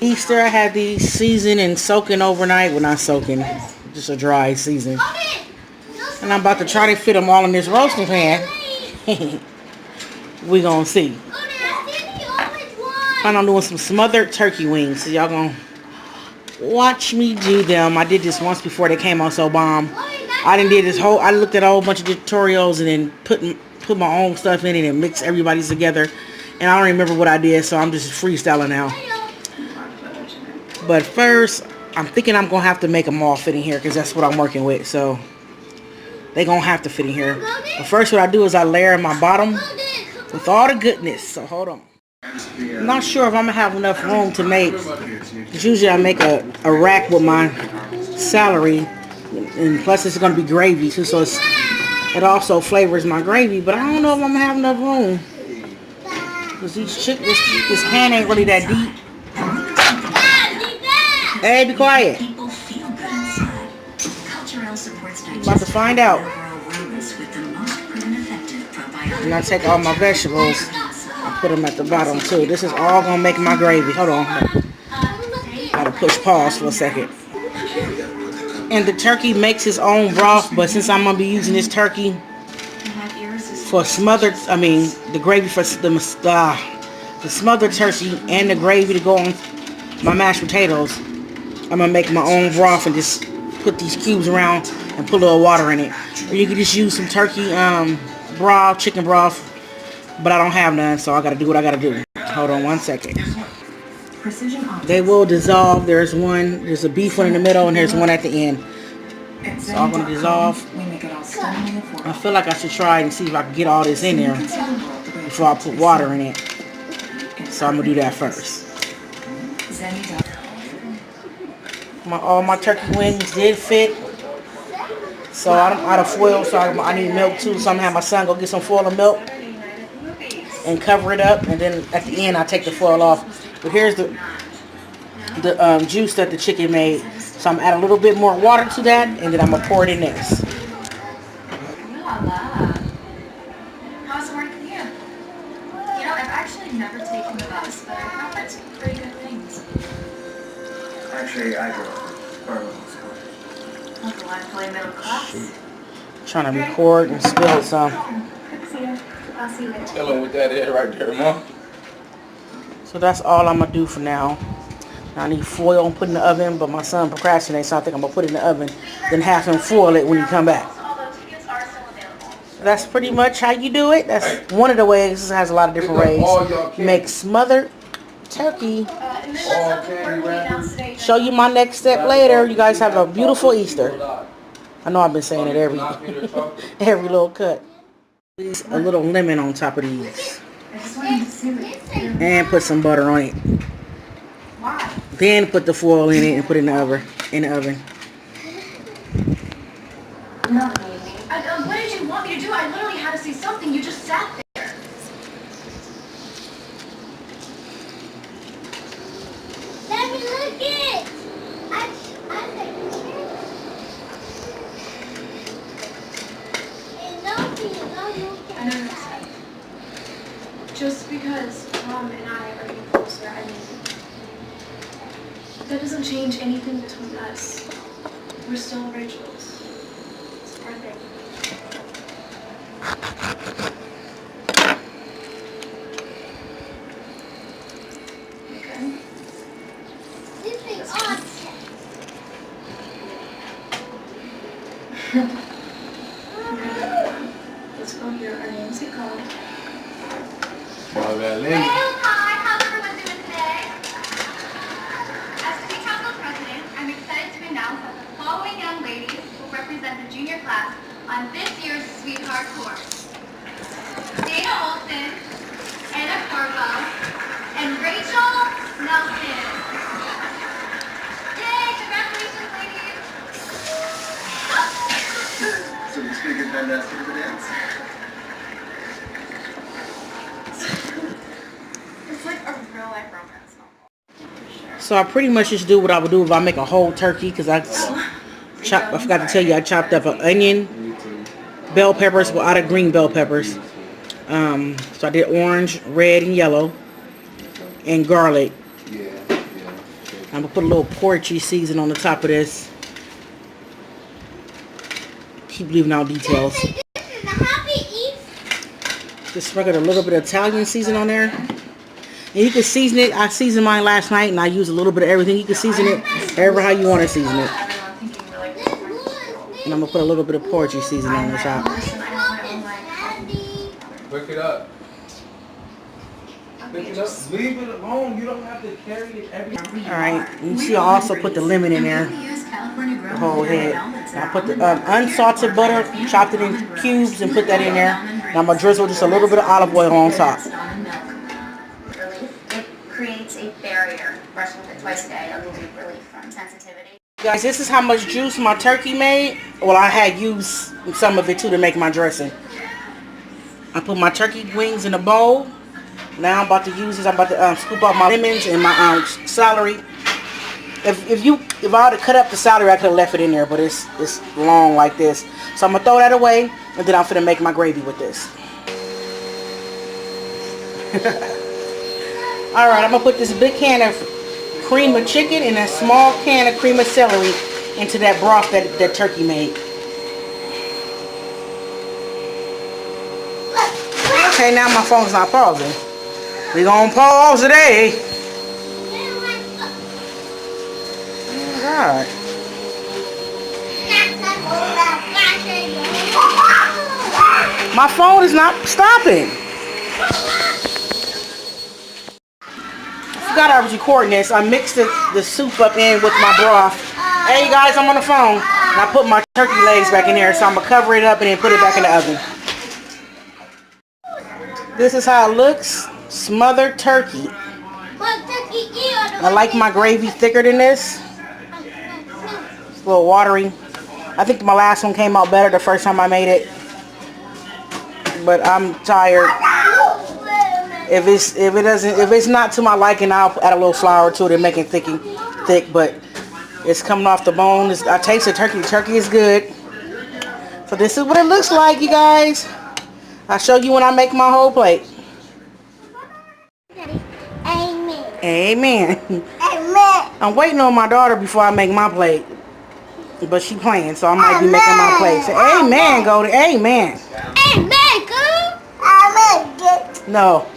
Easter, I had these seasoned and soaking overnight. Well, not soaking, just a dry season. And I'm about to try to fit them all in this roasting pan. We gonna see. And I'm doing some smothered turkey wings. So y'all gonna watch me do them. I did this once before they came out so bomb. I looked at a whole bunch of tutorials and then put my own stuff in it and mix everybody's together. And I don't remember what I did, so I'm just freestyling now. But first, I'm thinking I'm gonna have to make them all fit in here because that's what I'm working with. So they gonna have to fit in here. But first, what I do is I layer my bottom with all the goodness. So hold on. I'm not sure if I'm gonna have enough room to make. Cause usually I make a rack with my celery, and plus it's gonna be gravy too. So it also flavors my gravy. But I don't know if I'm gonna have enough room. Cause this pan ain't really that deep. Hey, be quiet. I'm about to find out. And I take all my vegetables and put them at the bottom too. This is all gonna make my gravy. Hold on. Gotta push pause for a second. And the turkey makes its own broth, but since I'm gonna be using this turkey for smothered, the gravy for the smothered turkey and the gravy to go on my mashed potatoes, I'm gonna make my own broth and just put these cubes around and put a little water in it. Or you can just use some turkey broth, chicken broth, but I don't have none, so I gotta do what I gotta do. Hold on one second. They will dissolve. There's a beef one in the middle, and there's one at the end. So I'm gonna dissolve. I feel like I should try and see if I can get all this in there before I put water in it. So I'm gonna do that first. All my turkey wings did fit. So I'm out of foil, so I need milk too. So I'm gonna have my son go get some foil and milk and cover it up, and then at the end I take the foil off. But here's the juice that the chicken made. So I'm add a little bit more water to that, and then I'm gonna pour it in this. How's it working here? You know, I've actually never taken the bus, but I've heard some pretty good things. Actually, I drove. Uncle, I play middle class. Trying to record and spill some. I'll see you later. Tell them what that is right there, Mom. So that's all I'm gonna do for now. I need foil and put in the oven, but my son procrastinates, so I think I'm gonna put it in the oven, then have him foil it when he come back. That's pretty much how you do it. That's one of the ways. It has a lot of different ways. Make smothered turkey. Show you my next step later. You guys have a beautiful Easter. I know I've been saying it every little cut. A little lemon on top of these. And put some butter on it. Then put the foil in it and put it in the oven. What did you want me to do? I literally had to say something. You just sat there. Let me look it. I know you're upset. Just because Mom and I are getting closer, that doesn't change anything between us. We're still Rachel's. It's our thing. Okay? This is awesome. Let's go hear our names get called. Hi, how's everyone doing today? As City Council President, I'm excited to announce that the following young ladies will represent the junior class on this year's Sweetheart course. Dana Olson, Anna Corvo, and Rachel Nelson. Yay, congratulations, ladies! So you figured fantastic of a dance. It's like a real life romance novel. So I pretty much just do what I would do if I make a whole turkey, because I forgot to tell you I chopped up an onion, bell peppers, well, out of green bell peppers. So I did orange, red, and yellow, and garlic. I'm gonna put a little porchy season on the top of this. Keep leaving out details. Just sprinkle a little bit of Italian season on there. And you can season it. I seasoned mine last night and I use a little bit of everything. You can season it however how you want to season it. And I'm gonna put a little bit of porchy season on the top. Pick it up. Pick it up. Leave it alone. You don't have to carry it every time. Alright, you see I also put the lemon in there. The whole head. I put the unsalted butter, chopped it in cubes and put that in there. And I'm going to drizzle just a little bit of olive oil on top. It creates a barrier. Brushing with it twice a day, a little relief from sensitivity. Guys, this is how much juice my turkey made. Well, I had used some of it too to make my dressing. I put my turkey wings in a bowl. Now I'm about to use this. I'm about to scoop out my lemons and my celery. If I had to cut up the celery, I could have left it in there, but it's long like this. So I'm gonna throw that away, and then I'm gonna make my gravy with this. All right, I'm gonna put this big can of cream of chicken and a small can of cream of celery into that broth that turkey made. Okay, now my phone's not pausing. We gonna pause today. Oh God. My phone is not stopping. I forgot I was recording this. I mixed the soup up in with my broth. Hey guys, I'm on the phone. And I put my turkey legs back in there, so I'm gonna cover it up and then put it back in the oven. This is how it looks. Smothered turkey. I like my gravy thicker than this. It's a little watery. I think my last one came out better the first time I made it. But I'm tired. If it's not to my liking, I'll add a little flour to it and make it thick. But it's coming off the bone. I taste the turkey. The turkey is good. So this is what it looks like, you guys. I'll show you when I make my whole plate. Amen. Amen. Amen. I'm waiting on my daughter before I make my plate. But she playing, so I might be making my plate. Say, amen, Goldie. Amen. Amen, girl. Amen. No.